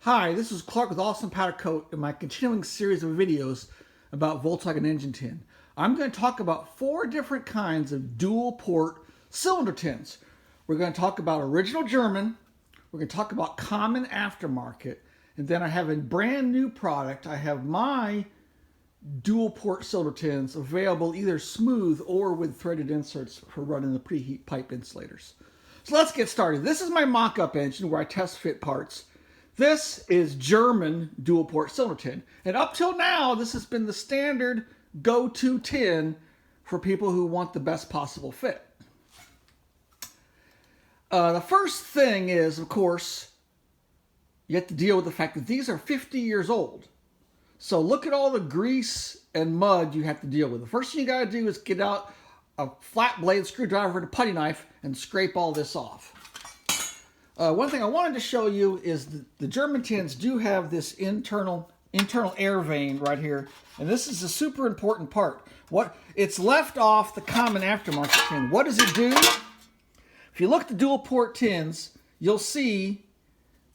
Hi, this is Clark with Awesome Powdercoat in my continuing series of videos about Volkswagen engine tin. I'm going to talk about 4 different kinds of dual port cylinder tins. We're going to talk about original German, we're going to talk about common aftermarket, and then I have a brand new product. I have my dual port cylinder tins available either smooth or with threaded inserts for running the preheat pipe insulators. So let's get started. This is my mock-up engine where I test fit parts. This is German dual port cylinder tin. And up till now, this has been the standard go-to tin for people who want the best possible fit. The first thing is, of course, you have to deal with the fact that these are 50 years old. So look at all the grease and mud you have to deal with. The first thing you got to do is get out a flat blade screwdriver and a putty knife and scrape all this off. One thing I wanted to show you is the German tins do have this internal air vane right here, and this is a super important part. It's left off the common aftermarket tin. What does it do? If you look at the dual port tins, you'll see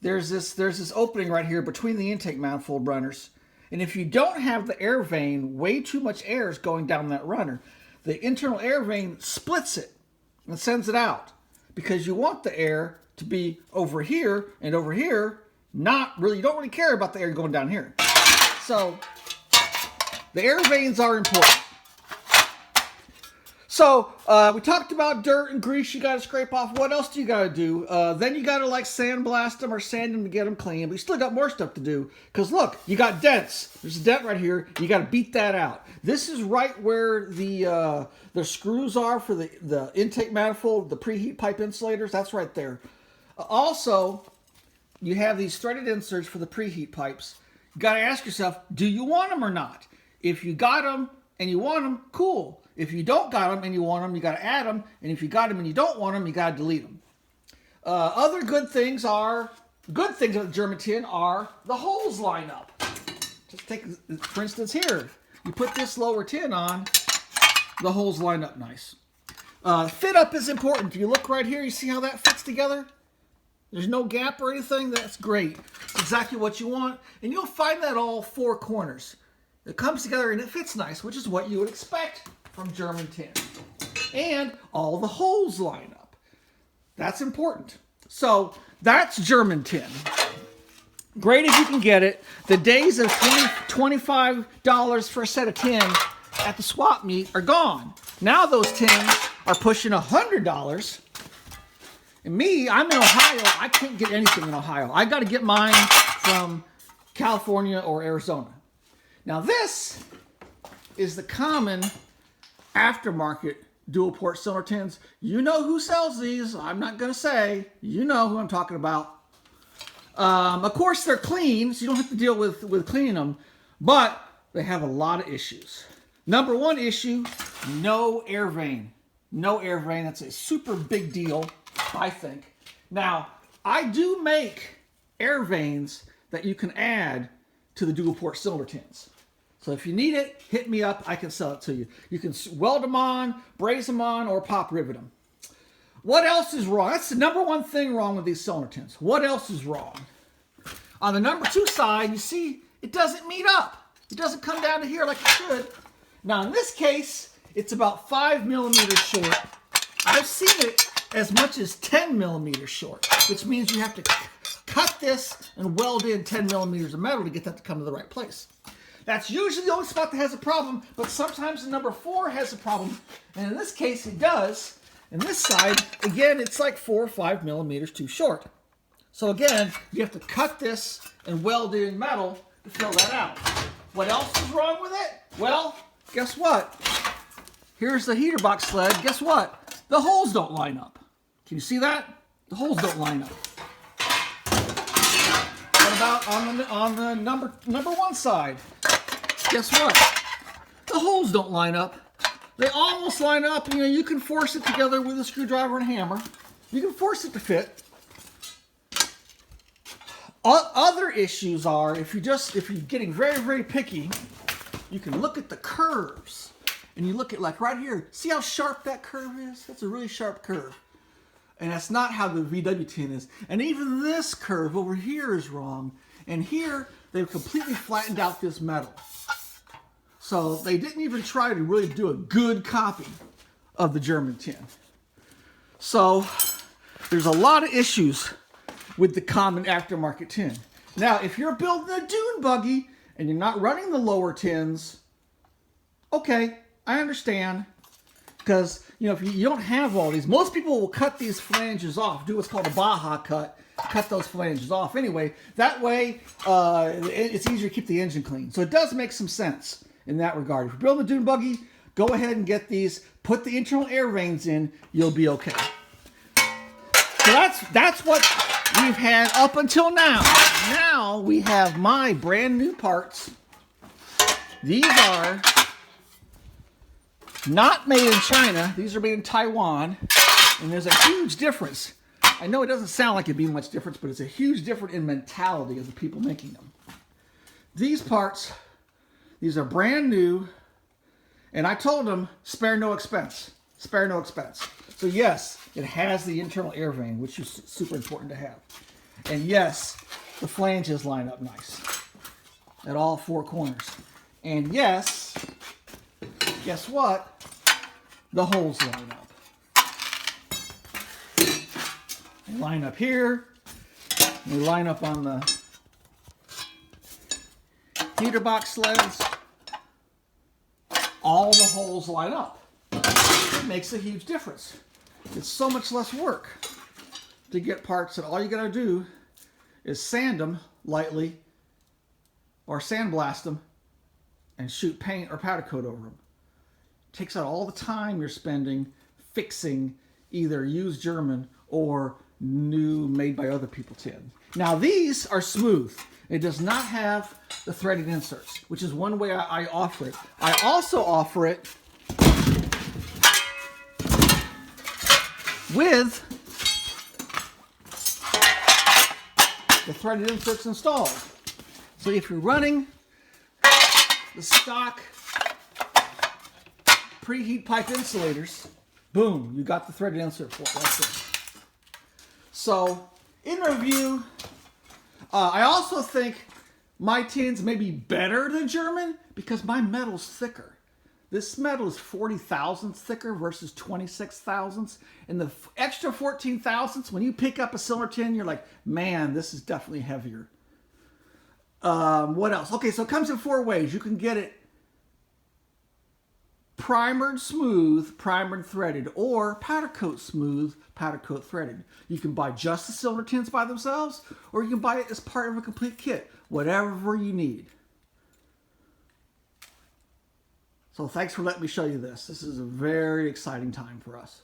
there's this opening right here between the intake manifold runners, and if you don't have the air vane, way too much air is going down that runner. The internal air vane splits it and sends it out because you want the air to be over here and over here. You don't really care about the air going down here. So the air vanes are important. So we talked about dirt and grease you got to scrape off. What else do you got to do? Then you got to like sandblast them or sand them to get them clean. But you still got more stuff to do because look, you got dents. There's a dent right here. You got to beat that out. This is right where the screws are for the intake manifold, the preheat pipe insulators. That's right there. Also, you have these threaded inserts for the preheat pipes. You got to ask yourself, do you want them or not? If you got them and you want them, cool. If you don't got them and you want them, you got to add them. And if you got them and you don't want them, you got to delete them. Other good things about the German tin are the holes line up. Just take, for instance, here. You put this lower tin on, the holes line up nice. Fit up is important. If you look right here, you see how that fits together? There's no gap or anything. That's great. It's exactly what you want. And you'll find that all 4 corners. It comes together and it fits nice, which is what you would expect from German tin. And all the holes line up. That's important. So that's German tin. Great if you can get it. The days of $25 for a set of tin at the swap meet are gone. Now those tins are pushing $100. And me, I'm in Ohio. I can't get anything in Ohio. I got to get mine from California or Arizona. Now this is the common aftermarket dual port cylinder tins. You know who sells these. I'm not going to say. You know who I'm talking about. Of course, they're clean, so you don't have to deal with cleaning them. But they have a lot of issues. Number 1 issue, no air vane. No air vane. That's a super big deal, I think. Now, I do make air vanes that you can add to the dual port cylinder tins. So if you need it, hit me up. I can sell it to you. You can weld them on, braze them on, or pop rivet them. What else is wrong? That's the number 1 thing wrong with these cylinder tins. What else is wrong? On the number 2 side, you see, it doesn't meet up. It doesn't come down to here like it should. Now in this case, it's about 5 millimeters short. I've seen it as much as 10 millimeters short, which means you have to cut this and weld in 10 millimeters of metal to get that to come to the right place. That's usually the only spot that has a problem, but sometimes the number 4 has a problem, and in this case it does. And this side, again, it's like 4 or 5 millimeters too short. So again, you have to cut this and weld in metal to fill that out. What else is wrong with it? Well, guess what? Here's the heater box sled. Guess what? The holes don't line up. Can you see that? The holes don't line up. What about on the number 1 side? Guess what? The holes don't line up. They almost line up. You know, you can force it together with a screwdriver and hammer. You can force it to fit. Other issues are if you're getting very, very picky, you can look at the curves. And you look at like right here. See how sharp that curve is? That's a really sharp curve. And that's not how the VW tin is. And even this curve over here is wrong. And here, they've completely flattened out this metal. So they didn't even try to really do a good copy of the German tin. So there's a lot of issues with the common aftermarket tin. Now, if you're building a dune buggy and you're not running the lower tins, okay, I understand. Because, you know, if you don't have all these, most people will cut these flanges off, do what's called a Baja cut, cut those flanges off anyway. That way, it's easier to keep the engine clean. So it does make some sense in that regard. If you're building a dune buggy, go ahead and get these, put the internal air vanes in, you'll be okay. So that's what we've had up until now. Now we have my brand new parts. These are not made in China. These are made in Taiwan. And there's a huge difference. I know it doesn't sound like it'd be much difference, but it's a huge difference in mentality of the people making them. These parts, these are brand new. And I told them, spare no expense. Spare no expense. So yes, it has the internal air vane, which is super important to have. And yes, the flanges line up nice at all four corners. And yes, guess what? The holes line up. They line up here. They line up on the heater box sleds. All the holes line up. It makes a huge difference. It's so much less work to get parts that all you gotta do is sand them lightly or sandblast them and shoot paint or powder coat over them. Takes out all the time you're spending fixing either used German or new made by other people tin. Now these are smooth. It does not have the threaded inserts, which is one way I offer it. I also offer it with the threaded inserts installed. So if you're running the stock preheat pipe insulators, boom, you got the threaded insert for it right there. So in review, I also think my tins may be better than German because my metal's thicker. This metal is 40 thousandths thicker versus 26 thousandths. And the extra 14 thousandths, when you pick up a cylinder tin, you're like, man, this is definitely heavier. What else? Okay, so it comes in four ways. You can get it primered smooth, primered threaded, or powder coat smooth, powder coat threaded. You can buy just the cylinder tins by themselves, or you can buy it as part of a complete kit, whatever you need. So thanks for letting me show you this. This is a very exciting time for us.